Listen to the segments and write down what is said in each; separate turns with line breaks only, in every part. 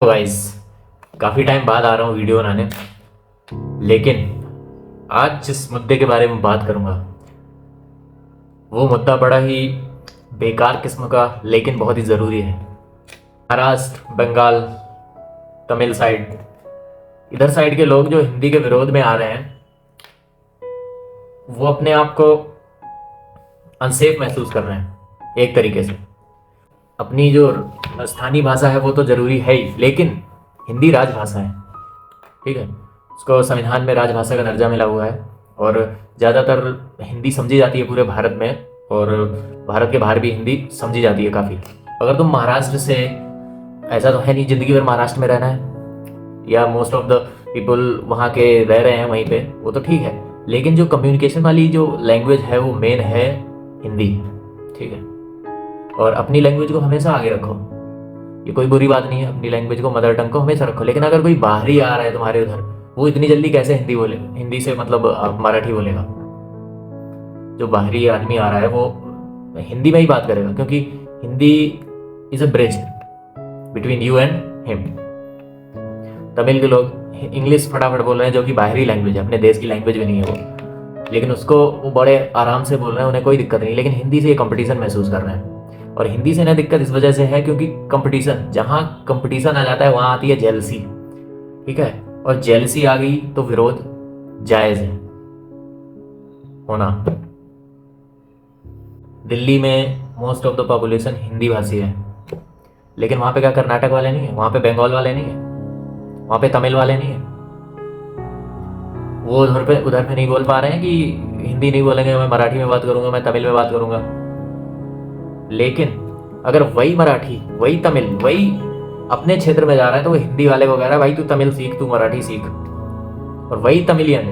तो गाइस, काफ़ी टाइम बाद आ रहा हूँ वीडियो बनाने। लेकिन आज जिस मुद्दे के बारे में बात करूँगा वो मुद्दा बड़ा ही बेकार किस्म का लेकिन बहुत ही ज़रूरी है। महाराष्ट्र, बंगाल, तमिल साइड, इधर साइड के लोग जो हिंदी के विरोध में आ रहे हैं वो अपने आप को अनसेफ महसूस कर रहे हैं एक तरीके से। अपनी जो स्थानीय भाषा है वो तो ज़रूरी है ही, लेकिन हिंदी राजभाषा है, ठीक है। उसको संविधान में राजभाषा का दर्जा मिला हुआ है और ज़्यादातर हिंदी समझी जाती है पूरे भारत में, और भारत के बाहर भी हिंदी समझी जाती है काफ़ी। अगर तुम महाराष्ट्र से, ऐसा तो है नहीं ज़िंदगी भर महाराष्ट्र में रहना है, या मोस्ट ऑफ द पीपल वहाँ के रह रहे हैं वहीं पे, वो तो ठीक है। लेकिन जो कम्युनिकेशन वाली जो लैंग्वेज है वो मेन है हिंदी, ठीक है। और अपनी लैंग्वेज को हमेशा आगे रखो, ये कोई बुरी बात नहीं है। अपनी लैंग्वेज को, मदर टंग को हमेशा रखो। लेकिन अगर कोई बाहरी आ रहा है तुम्हारे उधर, वो इतनी जल्दी कैसे हिंदी बोले, हिंदी से मतलब मराठी बोलेगा। जो बाहरी आदमी आ रहा है वो हिंदी में ही बात करेगा, क्योंकि Hindi is a bridge between you and him. Tamil के लोग इंग्लिश फटाफट बोल रहे हैं, जो कि बाहरी लैंग्वेज है, अपने देश की लैंग्वेज भी नहीं है वो, लेकिन उसको वो बड़े आराम से बोल रहे हैं, उन्हें कोई दिक्कत नहीं। लेकिन हिंदी से ये कंपटीशन महसूस कर रहे हैं, और हिंदी से ना दिक्कत इस वजह से है क्योंकि कंपटीशन, जहाँ कंपटीशन आ जाता है वहाँ आती है जेलसी, ठीक है। और जेलसी आ गई तो विरोध जायज है होना। दिल्ली में most of the population Hindi भाषी है, लेकिन वहाँ पे क्या कर्नाटक वाले नहीं है, वहाँ पे बंगाल वाले नहीं है, वहाँ पे तमिल वाले नहीं है। वो उधर पे नहीं बोल पा रहे हैं कि हिंदी नहीं बोलेंगे, मैं मराठी में बात करूंगा, मैं तमिल में बात करूंगा। लेकिन अगर वही मराठी, वही तमिल, वही अपने क्षेत्र में जा रहा है तो वो हिंदी वाले को कह रहा है भाई तू तमिल सीख, तू मराठी सीख। और वही तमिलियन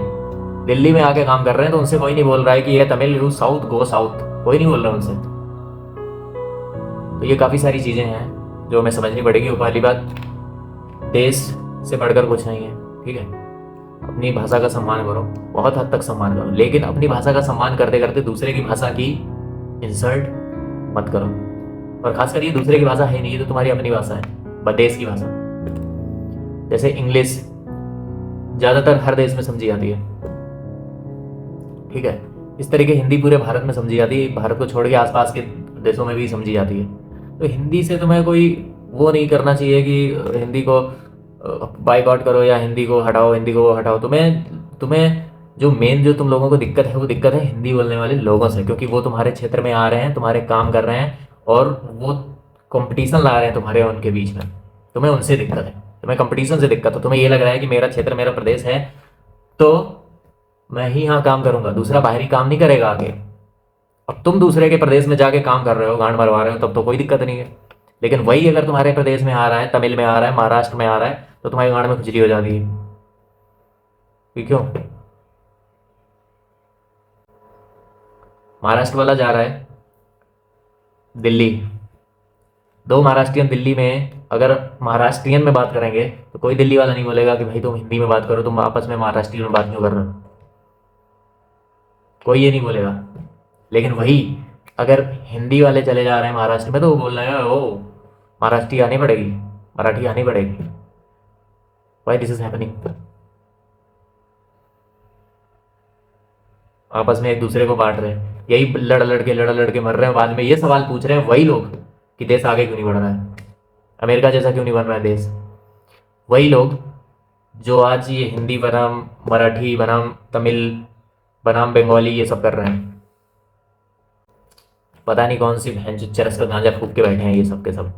दिल्ली में आके काम कर रहे हैं तो उनसे कोई नहीं बोल रहा है कि ये Tamil, you south go south, कोई नहीं बोल रहा उनसे। तो ये काफ़ी सारी चीज़ें हैं जो हमें समझनी पड़ेगी। और पहली बात, देश से बढ़कर कुछ नहीं है, ठीक है। अपनी भाषा का सम्मान करो, बहुत हद तक सम्मान करो, लेकिन अपनी भाषा का सम्मान करते करते दूसरे की भाषा की इंसल्ट मत करो। और खासकर ये दूसरे की भाषा है नहीं, ये तो तुम्हारी अपनी भाषा है, देश की भाषा। जैसे इंग्लिश ज़्यादातर हर देश में समझी जाती है, ठीक है। इस तरीके हिंदी पूरे भारत में समझी जाती है, भारत को छोड़ के आसपास के देशों में भी समझी जाती है। तो हिंदी से तुम्हें कोई वो नहीं करना चाहिए कि हिंदी को बाइकआउट करो या हिंदी को हटाओ, हिंदी को हटाओ। तुम्हें तुम्हें जो मेन जो तुम लोगों को दिक्कत है वो दिक्कत है हिंदी बोलने वाले लोगों से, क्योंकि वो तुम्हारे क्षेत्र में आ रहे हैं, तुम्हारे काम कर रहे हैं, और वो कंपटीशन ला रहे हैं तुम्हारे और उनके बीच में। तुम्हें उनसे दिक्कत है, तुम्हें कंपटीशन से दिक्कत है। तुम्हें ये लग रहा है कि मेरा क्षेत्र, मेरा प्रदेश है तो मैं ही यहाँ काम करूंगा, दूसरा बाहरी काम नहीं करेगा आगे। अब तुम दूसरे के प्रदेश में जाके काम कर रहे हो, गांड मरवा रहे हो, तब तो कोई दिक्कत नहीं है। लेकिन वही अगर तुम्हारे प्रदेश में आ रहा है, तमिल में आ रहा है, महाराष्ट्र में आ रहा है, तो तुम्हारी गांड में खुजली हो जाती है कि क्यों। महाराष्ट्र वाला जा रहा है दिल्ली, दो महाराष्ट्रियन दिल्ली में अगर महाराष्ट्रियन में बात करेंगे तो कोई दिल्ली वाला नहीं बोलेगा कि भाई तुम हिंदी में बात करो, तुम आपस में महाराष्ट्रियन में बात क्यों कर रहे हो, कोई ये नहीं बोलेगा। लेकिन वही अगर हिंदी वाले चले जा रहे हैं महाराष्ट्र में तो वो बोल रहे हैं ओ महाराष्ट्री आनी पड़ेगी, मराठी आनी पड़ेगी। Why this is happening. आपस में एक दूसरे को बांट रहे हैं, यही लड़ लड़ के मर रहे हैं। बाद में ये सवाल पूछ रहे हैं वही लोग कि देश आगे क्यों नहीं बढ़ रहा है, अमेरिका जैसा क्यों नहीं बन रहा है देश। वही लोग जो आज ये हिंदी बनाम मराठी बनाम तमिल बनाम बंगाली ये सब कर रहे हैं। पता नहीं कौन सी बहन जो चरस का गांजा फूक के बैठे हैं ये सब के सब।